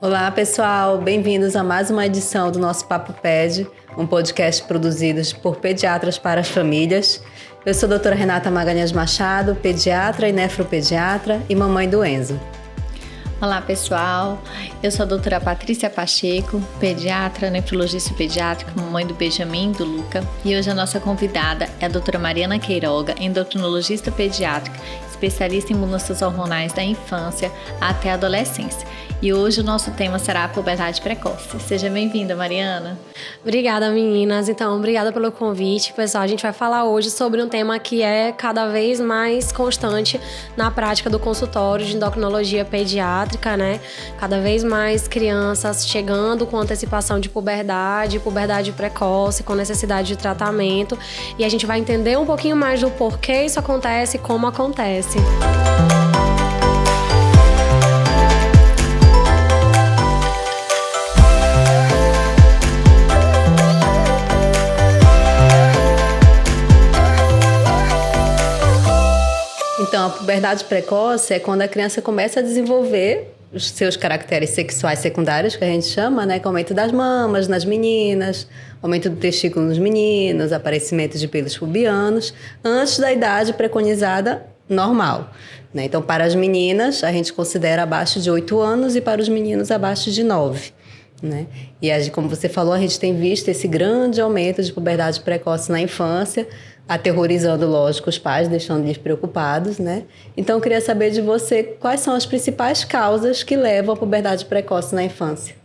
Olá, pessoal! Bem-vindos a mais uma edição do nosso Papo Ped, um podcast produzido por pediatras para as famílias. Eu sou a doutora Renata Magalhães Machado, pediatra e nefropediatra e mamãe do Enzo. Olá, pessoal! Eu sou a doutora Patrícia Pacheco, pediatra, nefrologista pediátrica, mamãe do Benjamin, do Luca. E hoje a nossa convidada é a doutora Mariana Queiroga, endocrinologista pediátrica, especialista em mudanças hormonais da infância até a adolescência. E hoje o nosso tema será a puberdade precoce. Seja bem-vinda, Mariana. Obrigada, meninas. Então, obrigada pelo convite. Pessoal, a gente vai falar hoje sobre um tema que é cada vez mais constante na prática do consultório de endocrinologia pediátrica, né? Cada vez mais crianças chegando com antecipação de puberdade precoce, com necessidade de tratamento. E a gente vai entender um pouquinho mais do porquê isso acontece e como acontece. Então, a puberdade precoce é quando a criança começa a desenvolver os seus caracteres sexuais secundários, que a gente chama, né? Que é o aumento das mamas nas meninas, aumento do testículo nos meninos, aparecimento de pelos pubianos, antes da idade preconizada normal, né? Então, para as meninas, a gente considera abaixo de 8 anos e para os meninos abaixo de 9. Né? E como você falou, a gente tem visto esse grande aumento de puberdade precoce na infância, aterrorizando, lógico, os pais, deixando eles preocupados, né? Então, eu queria saber de você quais são as principais causas que levam à puberdade precoce na infância.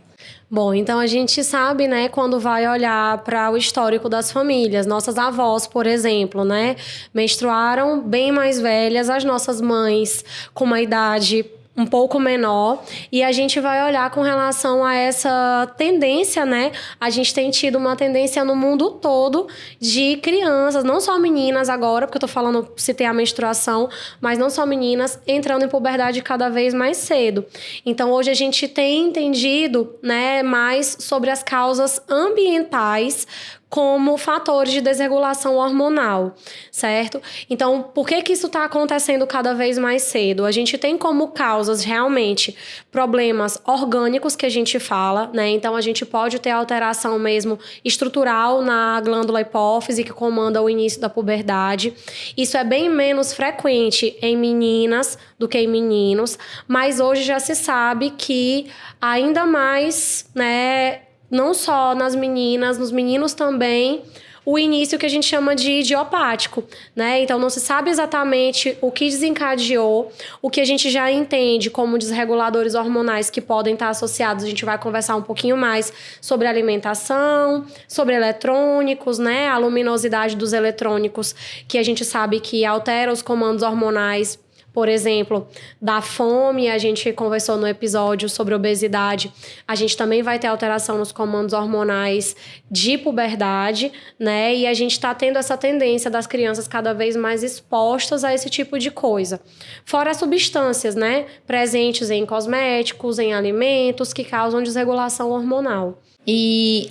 Bom, então a gente sabe, né, quando vai olhar para o histórico das famílias, nossas avós, por exemplo, né, menstruaram bem mais velhas, as nossas mães com uma idade um pouco menor, e a gente vai olhar com relação a essa tendência, né? A gente tem tido uma tendência no mundo todo de crianças, não só meninas agora, porque eu tô falando, citei a menstruação, mas não só meninas, entrando em puberdade cada vez mais cedo. Então, hoje a gente tem entendido, né, mais sobre as causas ambientais como fatores de desregulação hormonal, certo? Então, por que isso está acontecendo cada vez mais cedo? A gente tem como causas realmente problemas orgânicos que a gente fala, né? Então, a gente pode ter alteração mesmo estrutural na glândula hipófise que comanda o início da puberdade. Isso é bem menos frequente em meninas do que em meninos, mas hoje já se sabe que ainda mais, né, não só nas meninas, nos meninos também, o início que a gente chama de idiopático, né? Então, não se sabe exatamente o que desencadeou, o que a gente já entende como desreguladores hormonais que podem estar associados. A gente vai conversar um pouquinho mais sobre alimentação, sobre eletrônicos, né? A luminosidade dos eletrônicos, que a gente sabe que altera os comandos hormonais. Por exemplo, da fome, a gente conversou no episódio sobre obesidade, a gente também vai ter alteração nos comandos hormonais de puberdade, né? E a gente está tendo essa tendência das crianças cada vez mais expostas a esse tipo de coisa. Fora as substâncias, né? Presentes em cosméticos, em alimentos, que causam desregulação hormonal. E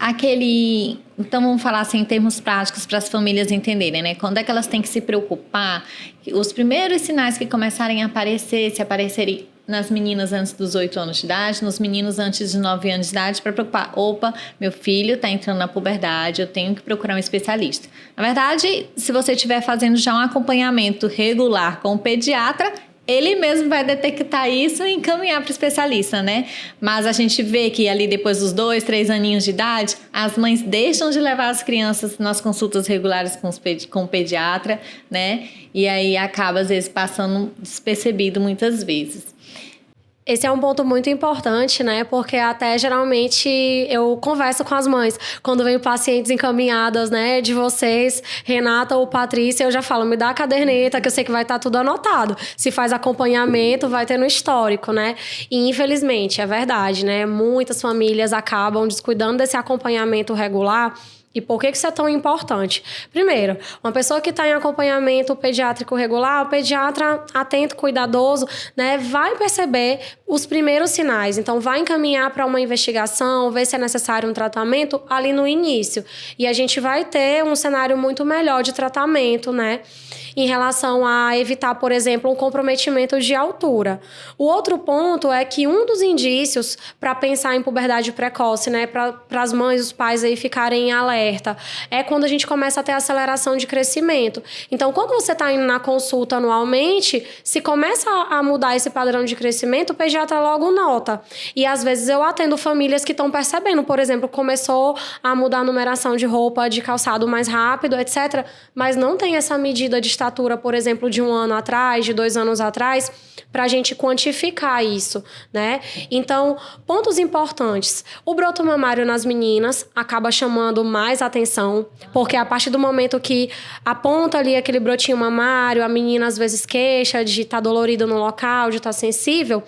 então vamos falar assim em termos práticos para as famílias entenderem, né? Quando é que elas têm que se preocupar? Os primeiros sinais que começarem a aparecer, se aparecerem nas meninas antes dos 8 anos de idade, nos meninos antes de 9 anos de idade, para preocupar. Opa, meu filho está entrando na puberdade, eu tenho que procurar um especialista. Na verdade, se você estiver fazendo já um acompanhamento regular com o pediatra, ele mesmo vai detectar isso e encaminhar para o especialista, né? Mas a gente vê que ali depois dos 2, 3 aninhos de idade, as mães deixam de levar as crianças nas consultas regulares com o pediatra, né? E aí acaba, às vezes, passando despercebido muitas vezes. Esse é um ponto muito importante, né? Porque até geralmente eu converso com as mães. Quando vem pacientes encaminhadas, né, de vocês, Renata ou Patrícia, eu já falo, me dá a caderneta, que eu sei que vai estar tudo anotado. Se faz acompanhamento, vai ter no histórico, né? E infelizmente, é verdade, né? Muitas famílias acabam descuidando desse acompanhamento regular. E por que isso é tão importante? Primeiro, uma pessoa que está em acompanhamento pediátrico regular, o pediatra atento, cuidadoso, né, vai perceber os primeiros sinais. Então, vai encaminhar para uma investigação, ver se é necessário um tratamento ali no início. E a gente vai ter um cenário muito melhor de tratamento, né? em relação a evitar, por exemplo, um comprometimento de altura. O outro ponto é que um dos indícios para pensar em puberdade precoce, né, para as mães, os pais aí ficarem em alerta, é quando a gente começa a ter aceleração de crescimento. Então, quando você está indo na consulta anualmente, se começa a mudar esse padrão de crescimento, o pediatra logo nota. E às vezes eu atendo famílias que estão percebendo, por exemplo, começou a mudar a numeração de roupa, de calçado mais rápido, etc. Mas não tem essa medida de estatura, por exemplo, de 1 ano atrás, de 2 anos atrás, para a gente quantificar isso, né? Então, pontos importantes. O broto mamário nas meninas acaba chamando mais atenção, porque a partir do momento que aponta ali aquele brotinho mamário, a menina às vezes queixa de estar dolorida no local, de estar sensível,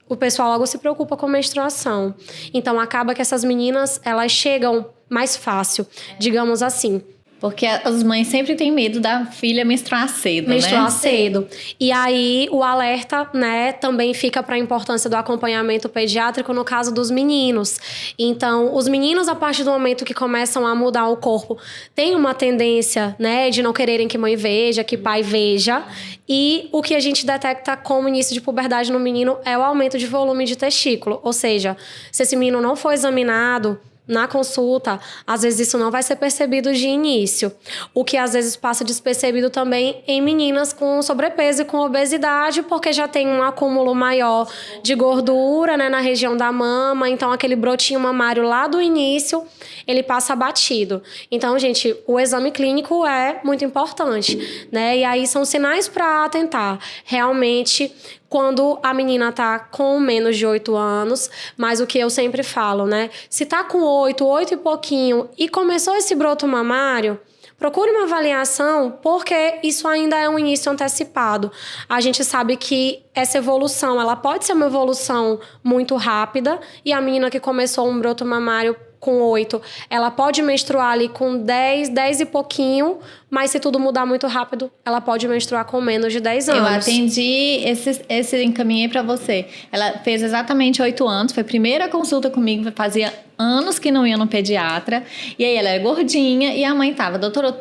o pessoal logo se preocupa com menstruação. Então, acaba que essas meninas, elas chegam mais fácil, digamos assim. Porque as mães sempre têm medo da filha menstruar cedo, menstruar né? cedo. E aí, o alerta, né, também fica para a importância do acompanhamento pediátrico no caso dos meninos. Então, os meninos, a partir do momento que começam a mudar o corpo, têm uma tendência, né, de não quererem que mãe veja, que pai veja. E o que a gente detecta como início de puberdade no menino é o aumento de volume de testículo. Ou seja, se esse menino não for examinado na consulta, às vezes isso não vai ser percebido de início. O que às vezes passa despercebido também em meninas com sobrepeso e com obesidade, porque já tem um acúmulo maior de gordura, né, na região da mama. Então, aquele brotinho mamário lá do início, ele passa batido. Então, gente, o exame clínico é muito importante, né? E aí são sinais para atentar. Realmente, quando a menina tá com menos de 8 anos, mas o que eu sempre falo, né? Se tá com 8 e pouquinho e começou esse broto mamário, procure uma avaliação, porque isso ainda é um início antecipado. A gente sabe que essa evolução, ela pode ser uma evolução muito rápida, e a menina que começou um broto mamário com 8, ela pode menstruar ali com 10 e pouquinho, mas se tudo mudar muito rápido, ela pode menstruar com menos de 10 anos. Eu atendi, esse encaminhei pra você. Ela fez exatamente 8 anos, foi a primeira consulta comigo, fazia anos que não ia no pediatra, e aí ela era gordinha, e a mãe tava, doutora,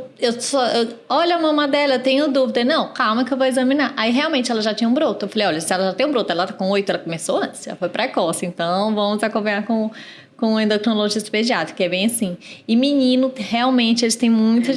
olha a mama dela, eu tenho dúvida. Não, calma que eu vou examinar. Aí realmente ela já tinha um broto. Eu falei, olha, se ela já tem um broto, ela tá com 8, ela começou antes, já foi precoce, então vamos acompanhar com o endocrinologista pediátrico, que é bem assim. E menino, realmente, eles têm muita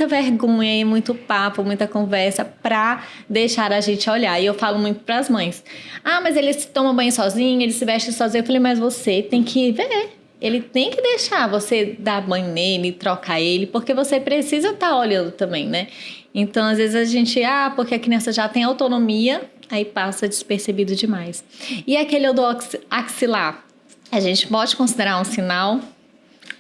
vergonha e muito papo, muita conversa pra deixar a gente olhar. E eu falo muito pras mães. Ah, mas ele se toma banho sozinho, ele se veste sozinho. Eu falei, mas você tem que ver. Ele tem que deixar você dar banho nele, trocar ele, porque você precisa estar olhando também, né? Então, às vezes a gente, porque a criança já tem autonomia, aí passa despercebido demais. E aquele odor axilar? A gente pode considerar um sinal?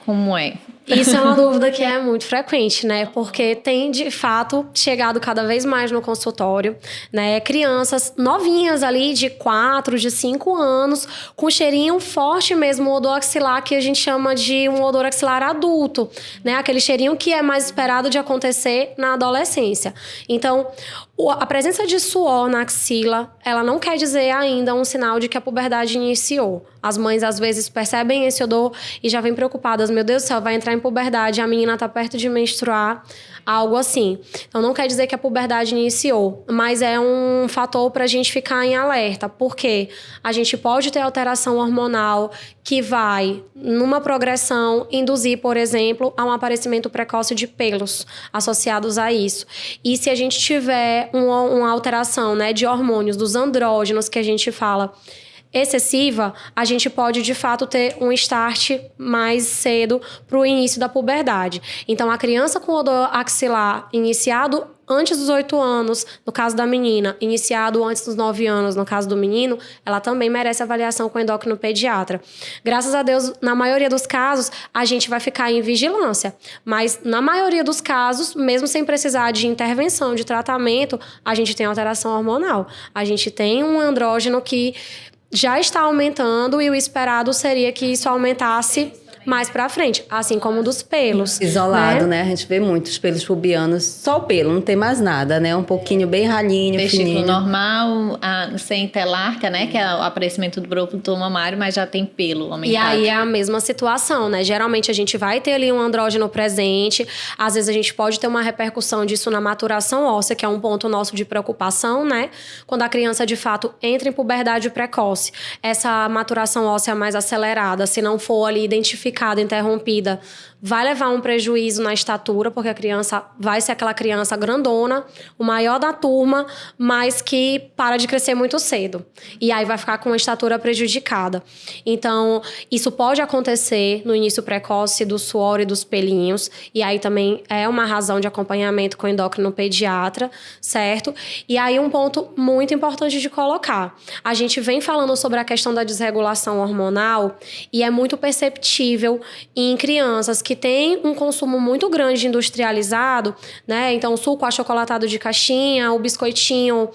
Como é? Isso é uma dúvida que é muito frequente, né? Porque tem, de fato, chegado cada vez mais no consultório, né? Crianças novinhas ali, de 4, de 5 anos, com cheirinho forte mesmo, o odor axilar, que a gente chama de um odor axilar adulto, né? Aquele cheirinho que é mais esperado de acontecer na adolescência. Então, a presença de suor na axila, ela não quer dizer ainda um sinal de que a puberdade iniciou. As mães, às vezes, percebem esse odor e já vêm preocupadas. Meu Deus do céu, vai entrar em puberdade, a menina tá perto de menstruar, algo assim. Então, não quer dizer que a puberdade iniciou, mas é um fator pra gente ficar em alerta. Porque a gente pode ter alteração hormonal que vai, numa progressão, induzir, por exemplo, a um aparecimento precoce de pelos associados a isso. E se a gente tiver uma alteração, né, de hormônios, dos andrógenos que a gente fala, excessiva, a gente pode, de fato, ter um start mais cedo para o início da puberdade. Então, a criança com odor axilar iniciado antes dos 8 anos, no caso da menina, iniciado antes dos 9 anos, no caso do menino, ela também merece avaliação com o endócrino pediatra. Graças a Deus, na maioria dos casos, a gente vai ficar em vigilância. Mas, na maioria dos casos, mesmo sem precisar de intervenção, de tratamento, a gente tem alteração hormonal. A gente tem um andrógeno que já está aumentando, e o esperado seria que isso aumentasse mais pra frente, assim como dos pelos. Isolado, né? A gente vê muitos pelos pubianos, só o pelo, não tem mais nada, né? Um pouquinho bem ralinho, Testículo fininho. normal, sem telarca, né? Que é o aparecimento do produto mamário, mas já tem pelo aumentado. E aí é a mesma situação, né? Geralmente a gente vai ter ali um andrógeno presente, às vezes a gente pode ter uma repercussão disso na maturação óssea, que é um ponto nosso de preocupação, né? Quando a criança, de fato, entra em puberdade precoce, essa maturação óssea mais acelerada, se não for ali identificada, interrompida, vai levar um prejuízo na estatura, porque a criança vai ser aquela criança grandona, o maior da turma, mas que para de crescer muito cedo. E aí vai ficar com a estatura prejudicada. Então, isso pode acontecer no início precoce do suor e dos pelinhos, e aí também é uma razão de acompanhamento com o endócrino pediatra, certo? E aí um ponto muito importante de colocar. A gente vem falando sobre a questão da desregulação hormonal e é muito perceptível em crianças que têm um consumo muito grande de industrializado, né? Então, o suco achocolatado de caixinha, o biscoitinho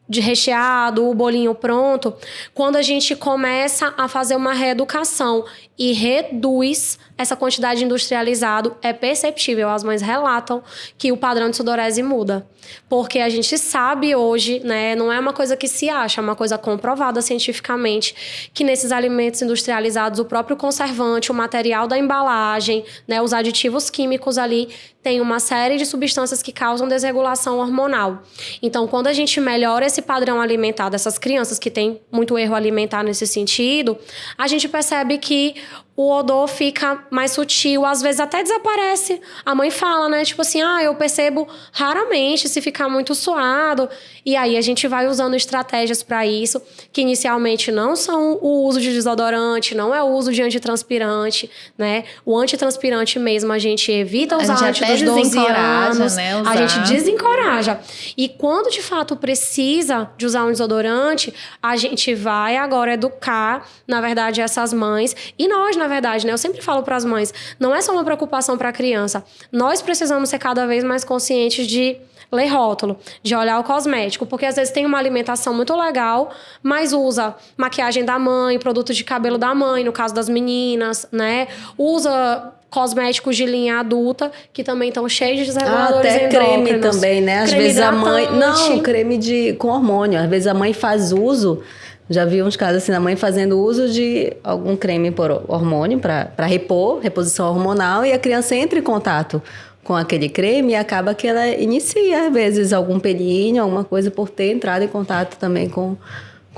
de recheado, o bolinho pronto, quando a gente começa a fazer uma reeducação e reduz essa quantidade de industrializado, é perceptível. As mães relatam que o padrão de sudorese muda. Porque a gente sabe hoje, né, não é uma coisa que se acha, é uma coisa comprovada cientificamente, que nesses alimentos industrializados, o próprio conservante, o material da embalagem, né, os aditivos químicos ali, tem uma série de substâncias que causam desregulação hormonal. Então, quando a gente melhora esse padrão alimentar dessas crianças que têm muito erro alimentar nesse sentido, a gente percebe que o odor fica mais sutil, às vezes até desaparece. A mãe fala, né? Tipo assim, eu percebo raramente se ficar muito suado. E aí a gente vai usando estratégias para isso, que inicialmente não são o uso de desodorante, não é o uso de antitranspirante, né? O antitranspirante mesmo a gente evita usar antes dos 12 anos. Né, a gente desencoraja. E quando de fato precisa de usar um desodorante, a gente vai agora educar, na verdade, essas mães. E nós, na verdade, né? Eu sempre falo para as mães, não é só uma preocupação para a criança. Nós precisamos ser cada vez mais conscientes de ler rótulo, de olhar o cosmético, porque às vezes tem uma alimentação muito legal, mas usa maquiagem da mãe, produto de cabelo da mãe, no caso das meninas, né? Usa cosméticos de linha adulta, que também estão cheios de desreguladores até endócrinos. creme também, né? Às creme vezes hidratante. a mãe... Não, creme com hormônio. Às vezes a mãe faz uso... Já vi uns casos assim, da mãe fazendo uso de algum creme por hormônio para reposição hormonal, e a criança entra em contato com aquele creme e acaba que ela inicia, às vezes, algum pelinho, alguma coisa por ter entrado em contato também com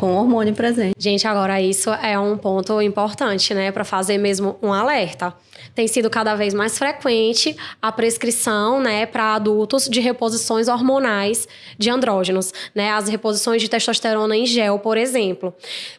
o hormônio presente. Gente, agora isso é um ponto importante, né? Para fazer mesmo um alerta. Tem sido cada vez mais frequente a prescrição, né, para adultos de reposições hormonais de andrógenos, né? As reposições de testosterona em gel, por exemplo.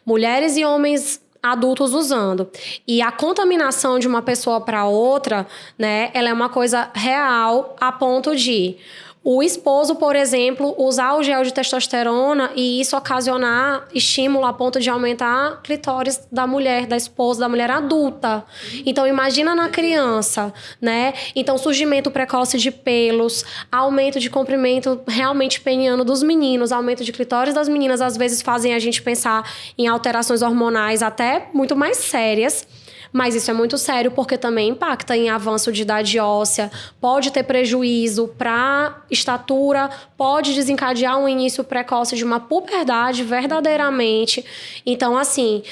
Mulheres e homens adultos usando. E a contaminação de uma pessoa para outra, né, ela é uma coisa real a ponto de o esposo, por exemplo, usar o gel de testosterona e isso ocasionar estímulo a ponto de aumentar a clitóris da mulher, da esposa, da mulher adulta. Então, imagina na criança, né? Então, surgimento precoce de pelos, aumento de comprimento realmente peniano dos meninos, aumento de clitóris das meninas, às vezes fazem a gente pensar em alterações hormonais até muito mais sérias. Mas isso é muito sério porque também impacta em avanço de idade óssea, pode ter prejuízo para estatura, pode desencadear um início precoce de uma puberdade verdadeiramente. Então, assim,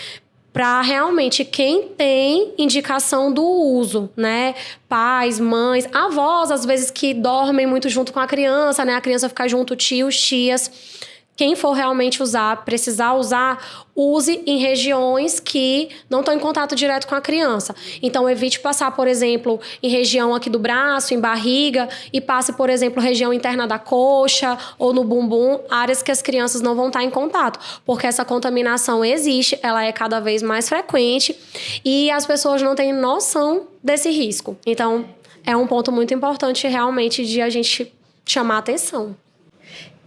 para realmente quem tem indicação do uso, né? Pais, mães, avós, às vezes que dormem muito junto com a criança, né? A criança fica junto, tios, tias. Quem for realmente usar, precisar usar, use em regiões que não estão em contato direto com a criança. Então, evite passar, por exemplo, em região aqui do braço, em barriga, e passe, por exemplo, região interna da coxa ou no bumbum, áreas que as crianças não vão estar em contato. Porque essa contaminação existe, ela é cada vez mais frequente e as pessoas não têm noção desse risco. Então, é um ponto muito importante realmente de a gente chamar atenção.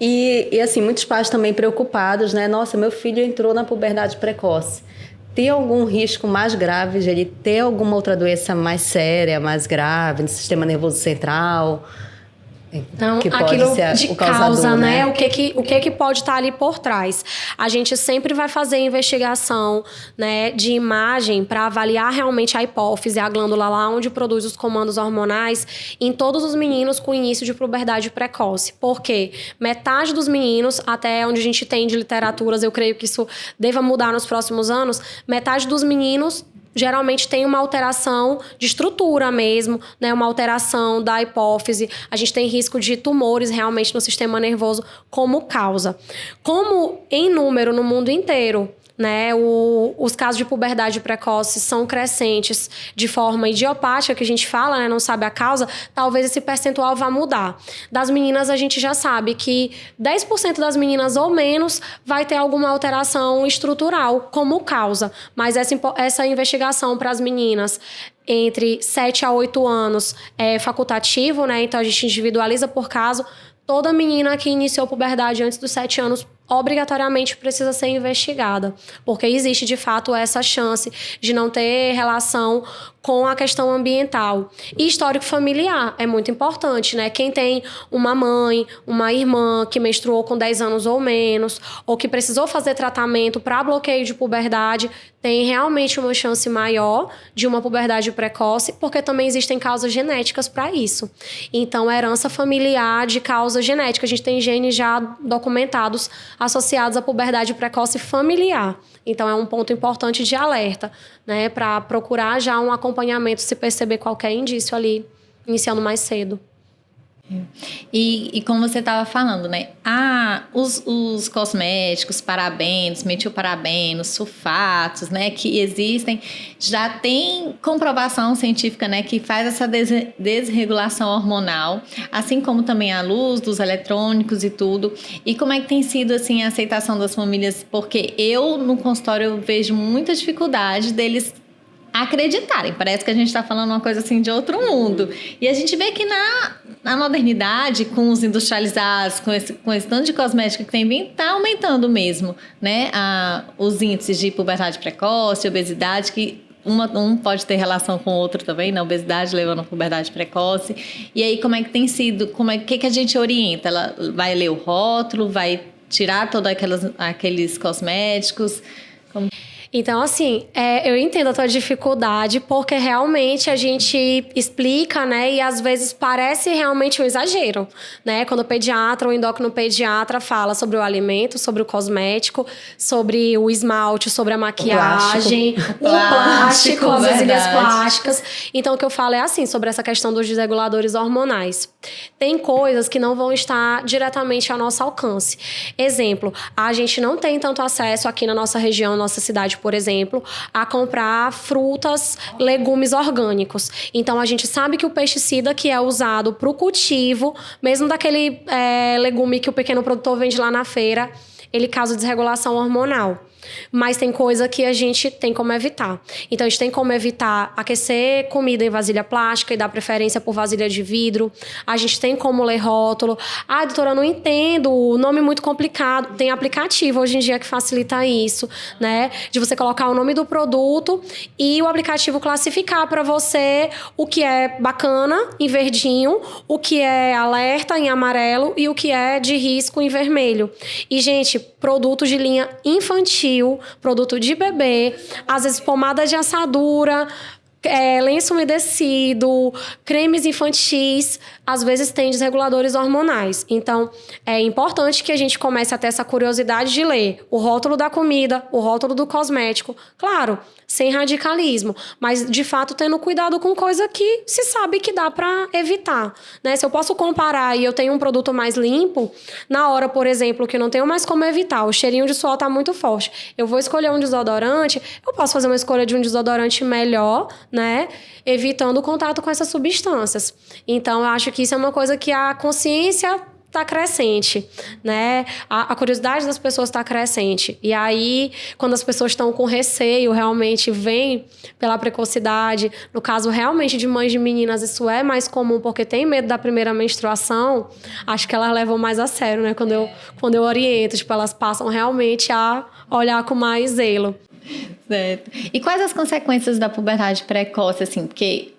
E assim, muitos pais também preocupados, né? Nossa, meu filho entrou na puberdade precoce. Tem algum risco mais grave de ele ter alguma outra doença mais séria, mais grave, no sistema nervoso central? Então, que pode aquilo ser de o causador, causa, né? né? O que pode estar ali por trás? A gente sempre vai fazer investigação, né, de imagem para avaliar realmente a hipófise, a glândula lá onde produz os comandos hormonais, em todos os meninos com início de puberdade precoce. Por quê? Metade dos meninos, até onde a gente tem de literaturas, eu creio que isso deva mudar nos próximos anos, metade dos meninos geralmente tem uma alteração de estrutura mesmo, né? Uma alteração da hipófise. A gente tem risco de tumores realmente no sistema nervoso como causa. Como em número no mundo inteiro, né, os casos de puberdade precoce são crescentes de forma idiopática, que a gente fala, né, não sabe a causa, talvez esse percentual vá mudar. Das meninas, a gente já sabe que 10% das meninas ou menos vai ter alguma alteração estrutural como causa, mas essa investigação para as meninas entre 7 a 8 anos é facultativo, né, então a gente individualiza por caso. Toda menina que iniciou puberdade antes dos 7 anos obrigatoriamente precisa ser investigada, porque existe de fato essa chance de não ter relação com a questão ambiental. E histórico familiar é muito importante, né? Quem tem uma mãe, uma irmã que menstruou com 10 anos ou menos, ou que precisou fazer tratamento para bloqueio de puberdade, tem realmente uma chance maior de uma puberdade precoce, porque também existem causas genéticas para isso. Então, herança familiar de causa genética. A gente tem genes já documentados associados à puberdade precoce familiar. Então, é um ponto importante de alerta, né? Para procurar já um acompanhamento se perceber qualquer indício ali, iniciando mais cedo. E como você estava falando, né? Os cosméticos, parabenos, metilparabenos, sulfatos, né? Que existem, já tem comprovação científica, né? Que faz essa desregulação hormonal, assim como também a luz dos eletrônicos e tudo. E como é que tem sido, assim, a aceitação das famílias? Porque eu, no consultório, eu vejo muita dificuldade deles acreditarem. Parece que a gente está falando uma coisa assim de outro mundo. E a gente vê que na modernidade, com os industrializados, com esse tanto de cosmética que tem vindo, está aumentando mesmo, né? Os índices de puberdade precoce, obesidade, que um pode ter relação com o outro também, na obesidade levando a puberdade precoce. E aí, como é que tem sido? Que a gente orienta? Ela vai ler o rótulo, vai tirar todos aqueles cosméticos? Então, assim, eu entendo a tua dificuldade, porque realmente a gente explica, né? E às vezes parece realmente um exagero, né? Quando o pediatra ou o endocrinopediatra fala sobre o alimento, sobre o cosmético, sobre o esmalte, sobre a maquiagem, o plástico, as vasilhas plásticas. Então, o que eu falo é assim, sobre essa questão dos desreguladores hormonais. Tem coisas que não vão estar diretamente ao nosso alcance. Exemplo, a gente não tem tanto acesso aqui na nossa região, nossa cidade, por exemplo, a comprar frutas, legumes orgânicos. Então, a gente sabe que o pesticida que é usado para o cultivo, mesmo daquele legume que o pequeno produtor vende lá na feira, ele causa desregulação hormonal. Mas tem coisa que a gente tem como evitar. Então, a gente tem como evitar aquecer comida em vasilha plástica e dar preferência por vasilha de vidro. A gente tem como ler rótulo. Ah, doutora, eu não entendo, o nome é muito complicado. Tem aplicativo hoje em dia que facilita isso, né? De você colocar o nome do produto e o aplicativo classificar para você o que é bacana, em verdinho, o que é alerta, em amarelo, e o que é de risco, em vermelho. E, gente, produtos de linha infantil, produto de bebê, às vezes pomada de assadura, lenço umedecido, cremes infantis, às vezes tem desreguladores hormonais. Então, é importante que a gente comece a ter essa curiosidade de ler o rótulo da comida, o rótulo do cosmético. Claro, sem radicalismo, mas de fato tendo cuidado com coisa que se sabe que dá para evitar, né? Se eu posso comparar e eu tenho um produto mais limpo, na hora, por exemplo, que eu não tenho mais como evitar, o cheirinho de suor tá muito forte, eu vou escolher um desodorante, eu posso fazer uma escolha de um desodorante melhor, né? Evitando o contato com essas substâncias. Então, eu acho que isso é uma coisa que a consciência está crescente, né? A curiosidade das pessoas está crescente. E aí, quando as pessoas estão com receio, realmente vem pela precocidade. No caso, realmente, de mães de meninas, isso é mais comum, porque tem medo da primeira menstruação. Acho que elas levam mais a sério, né? Quando eu oriento, tipo, elas passam realmente a olhar com mais zelo. Certo. E quais as consequências da puberdade precoce, assim? Porque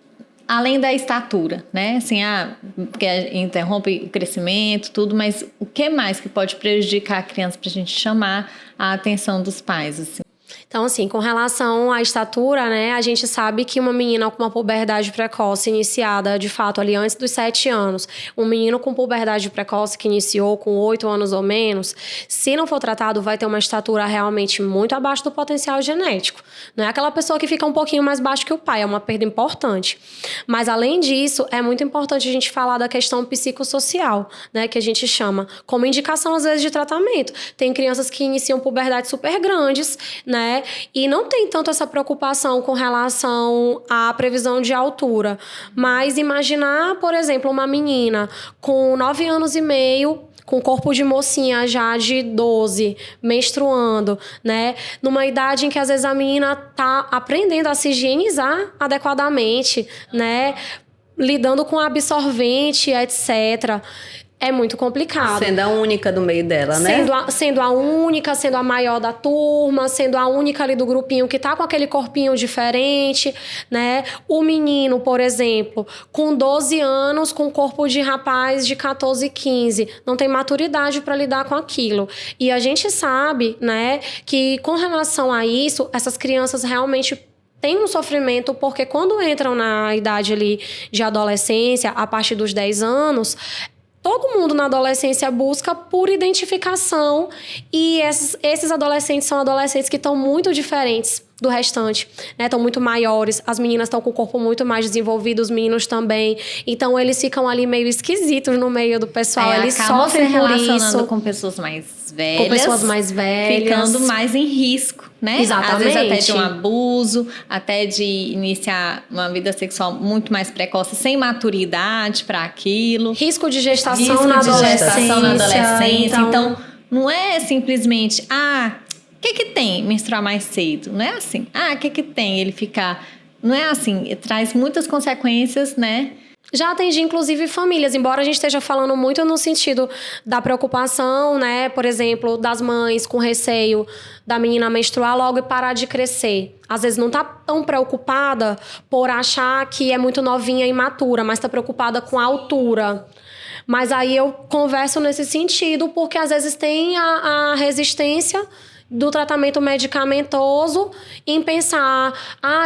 além da estatura, né? Assim, porque interrompe o crescimento, tudo, mas o que mais que pode prejudicar a criança pra gente chamar a atenção dos pais, assim? Então, assim, com relação à estatura, né, a gente sabe que uma menina com uma puberdade precoce iniciada, de fato, ali antes dos 7 anos, um menino com puberdade precoce que iniciou com 8 anos ou menos, se não for tratado, vai ter uma estatura realmente muito abaixo do potencial genético. Não é aquela pessoa que fica um pouquinho mais baixo que o pai, é uma perda importante. Mas, além disso, é muito importante a gente falar da questão psicossocial, né, que a gente chama como indicação, às vezes, de tratamento. Tem crianças que iniciam puberdade super grandes, né, e não tem tanto essa preocupação com relação à previsão de altura. Mas imaginar, por exemplo, uma menina com 9 anos e meio, com corpo de mocinha já de 12, menstruando, né? Numa idade em que às vezes a menina tá aprendendo a se higienizar adequadamente, né? Lidando com absorvente, etc. É muito complicado. Sendo a única do meio dela, né? Sendo a única, sendo a maior da turma, sendo a única ali do grupinho que tá com aquele corpinho diferente, né? O menino, por exemplo, com 12 anos, com corpo de rapaz de 14, 15, não tem maturidade para lidar com aquilo. E a gente sabe, né, que com relação a isso, essas crianças realmente tem um sofrimento, porque quando entram na idade ali de adolescência, a partir dos 10 anos... Todo mundo na adolescência busca por identificação e esses adolescentes são adolescentes que estão muito diferentes do restante, né? Estão muito maiores, as meninas estão com o corpo muito mais desenvolvido, os meninos também. Então, eles ficam ali meio esquisitos no meio do pessoal. Eles sofrem se por relacionando isso. com pessoas mais velhas. Com pessoas mais velhas. Ficando mais em risco, né? Exatamente. Às vezes até de um abuso, até de iniciar uma vida sexual muito mais precoce, sem maturidade para aquilo. Risco de gestação na adolescência. Então, não é simplesmente... O que tem menstruar mais cedo? Não é assim. O que tem ele ficar... Não é assim. Traz muitas consequências, né? Já atendi, inclusive, famílias, embora a gente esteja falando muito no sentido da preocupação, né? Por exemplo, das mães com receio da menina menstruar logo e parar de crescer. Às vezes não tá tão preocupada por achar que é muito novinha e imatura, mas tá preocupada com a altura. Mas aí eu converso nesse sentido, porque às vezes tem a resistência do tratamento medicamentoso em pensar,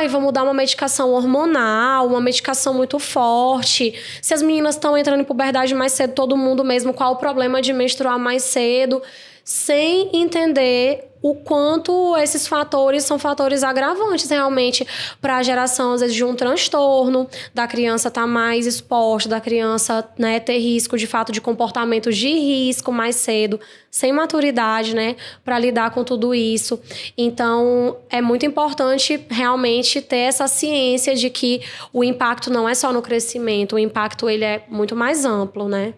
vamos dar uma medicação hormonal, uma medicação muito forte. Se as meninas estão entrando em puberdade mais cedo, todo mundo mesmo, qual o problema de menstruar mais cedo? Sem entender o quanto esses fatores são fatores agravantes realmente para a geração, às vezes, de um transtorno, da criança estar mais exposta, da criança, né, ter risco, de fato, de comportamentos de risco mais cedo, sem maturidade, né, para lidar com tudo isso. Então, é muito importante realmente ter essa ciência de que o impacto não é só no crescimento, o impacto ele é muito mais amplo, né?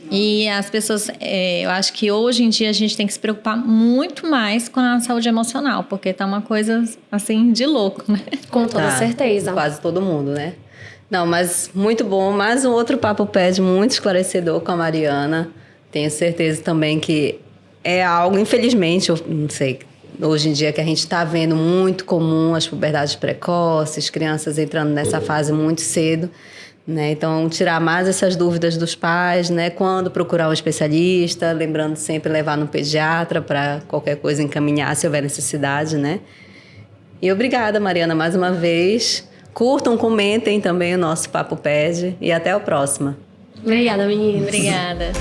E as pessoas, eu acho que hoje em dia a gente tem que se preocupar muito mais com a saúde emocional, porque tá uma coisa, assim, de louco, né? Com toda certeza. Quase todo mundo, né? Não, mas muito bom. Mais um outro Papo Ped muito esclarecedor com a Mariana. Tenho certeza também que é algo, infelizmente, eu não sei, hoje em dia que a gente está vendo muito comum as puberdades precoces, crianças entrando nessa fase muito cedo. Né? Então, tirar mais essas dúvidas dos pais, né? Quando procurar um especialista, lembrando sempre levar no pediatra para qualquer coisa encaminhar se houver necessidade, né? E obrigada, Mariana, mais uma vez. Curtam, comentem também o nosso Papo Ped e até a próxima. Obrigada, meninas. Obrigada.